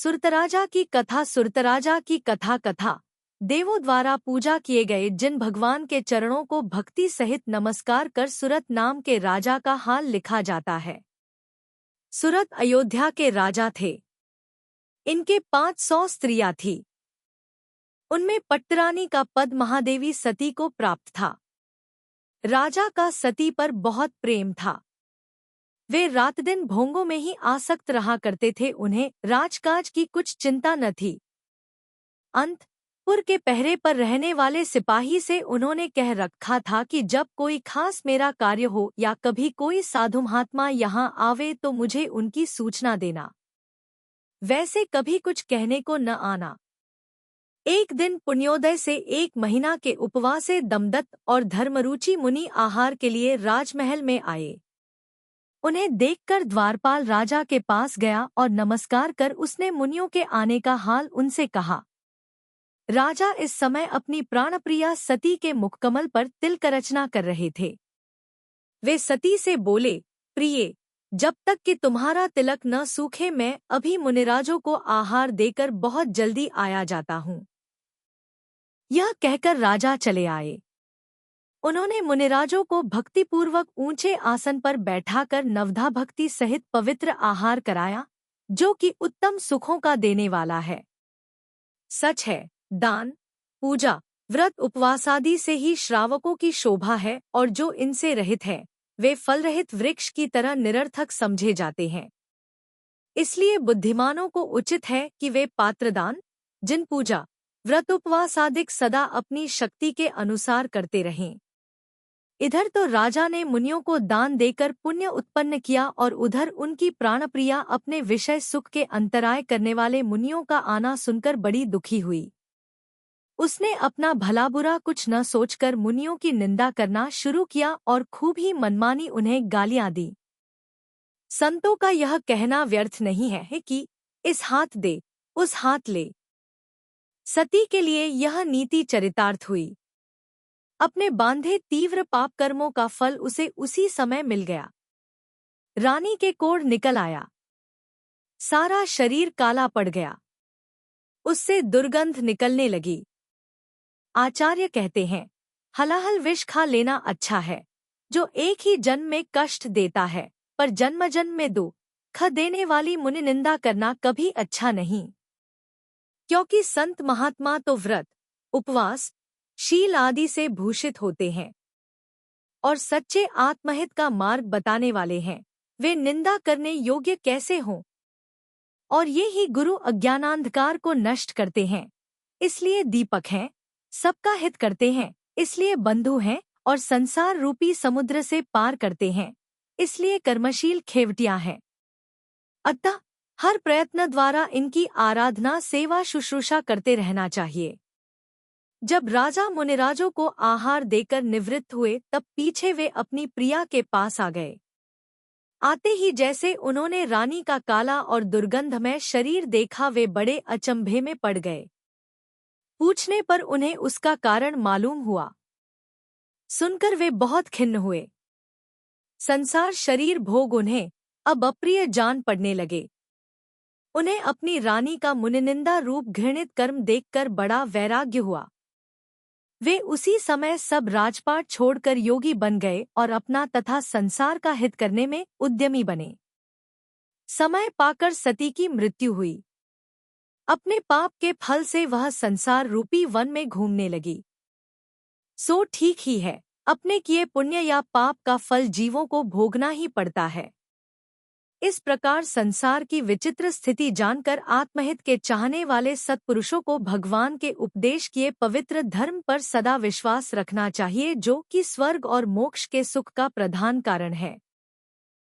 सुरतराजा की कथा। सुरतराजा की कथा कथा देवों द्वारा पूजा किए गए जिन भगवान के चरणों को भक्ति सहित नमस्कार कर सुरत नाम के राजा का हाल लिखा जाता है। सुरत अयोध्या के राजा थे। इनके 500 स्त्रियां थीं। उनमें पट्टरानी का पद महादेवी सती को प्राप्त था। राजा का सती पर बहुत प्रेम था। वे रात दिन भोंगों में ही आसक्त रहा करते थे। उन्हें राजकाज की कुछ चिंता न थी। अंतपुर के पहरे पर रहने वाले सिपाही से उन्होंने कह रखा था कि जब कोई खास मेरा कार्य हो या कभी कोई साधु महात्मा यहाँ आवे तो मुझे उनकी सूचना देना। वैसे कभी कुछ कहने को न आना। एक दिन पुण्योदय से 1 महीना के उपवास से दमदत्त और धर्मरुचि मुनि आहार के लिए राजमहल में आए। उन्हें देखकर द्वारपाल राजा के पास गया और नमस्कार कर उसने मुनियों के आने का हाल उनसे कहा। राजा इस समय अपनी प्राणप्रिया सती के मुखकमल पर तिलक रचना कर रहे थे। वे सती से बोले, प्रिये, जब तक कि तुम्हारा तिलक न सूखे मैं अभी मुनिराजों को आहार देकर बहुत जल्दी आया जाता हूँ। यह कहकर राजा चले आए। उन्होंने मुनिराजों को भक्तिपूर्वक ऊंचे आसन पर बैठाकर नवधा भक्ति सहित पवित्र आहार कराया, जो कि उत्तम सुखों का देने वाला है। सच है, दान, पूजा, व्रत उपवास आदि से ही श्रावकों की शोभा है और जो इनसे रहित है वे फल रहित वृक्ष की तरह निरर्थक समझे जाते हैं। इसलिए बुद्धिमानों को उचित है कि वे पात्रदान, जिन पूजा, व्रत उपवास आदि सदा अपनी शक्ति के अनुसार करते रहें। इधर तो राजा ने मुनियों को दान देकर पुण्य उत्पन्न किया और उधर उनकी प्राणप्रिया अपने विषय सुख के अंतराय करने वाले मुनियों का आना सुनकर बड़ी दुखी हुई। उसने अपना भला बुरा कुछ न सोचकर मुनियों की निंदा करना शुरू किया और खूब ही मनमानी उन्हें गालियां दी। संतों का यह कहना व्यर्थ नहीं है कि इस हाथ दे, उस हाथ ले। सती के लिए यह नीति चरितार्थ हुई। अपने बांधे तीव्र पाप कर्मों का फल उसे उसी समय मिल गया। रानी के कोढ़ निकल आया। सारा शरीर काला पड़ गया। उससे दुर्गंध निकलने लगी। आचार्य कहते हैं, हलाहल विष खा लेना अच्छा है, जो एक ही जन्म में कष्ट देता है, पर जन्म जन्म में दुख देने वाली मुनि निंदा करना कभी अच्छा नहीं। क्योंकि संत महात्मा तो व्रत, उपवास, शील आदि से भूषित होते हैं और सच्चे आत्महित का मार्ग बताने वाले हैं। वे निंदा करने योग्य कैसे हों? और ये ही गुरु अज्ञानांधकार को नष्ट करते हैं, इसलिए दीपक हैं, सबका हित करते हैं, इसलिए बंधु हैं और संसार रूपी समुद्र से पार करते हैं, इसलिए कर्मशील खेवटियां हैं। अतः हर प्रयत्न द्वारा इनकी आराधना, सेवा, शुश्रूषा करते रहना चाहिए। जब राजा मुनिराजों को आहार देकर निवृत्त हुए तब पीछे वे अपनी प्रिया के पास आ गए। आते ही जैसे उन्होंने रानी का काला और दुर्गंधमय शरीर देखा वे बड़े अचंभे में पड़ गए। पूछने पर उन्हें उसका कारण मालूम हुआ। सुनकर वे बहुत खिन्न हुए। संसार शरीर भोग उन्हें अब अप्रिय जान पड़ने लगे। उन्हें अपनी रानी का मुनिनिंदा रूप घृणित कर्म देखकर बड़ा वैराग्य हुआ। वे उसी समय सब राजपाट छोड़कर योगी बन गए और अपना तथा संसार का हित करने में उद्यमी बने। समय पाकर सती की मृत्यु हुई। अपने पाप के फल से वह संसार रूपी वन में घूमने लगी। सो ठीक ही है, अपने किए पुण्य या पाप का फल जीवों को भोगना ही पड़ता है। इस प्रकार संसार की विचित्र स्थिति जानकर आत्महित के चाहने वाले सत्पुरुषों को भगवान के उपदेश किए पवित्र धर्म पर सदा विश्वास रखना चाहिए, जो कि स्वर्ग और मोक्ष के सुख का प्रधान कारण है।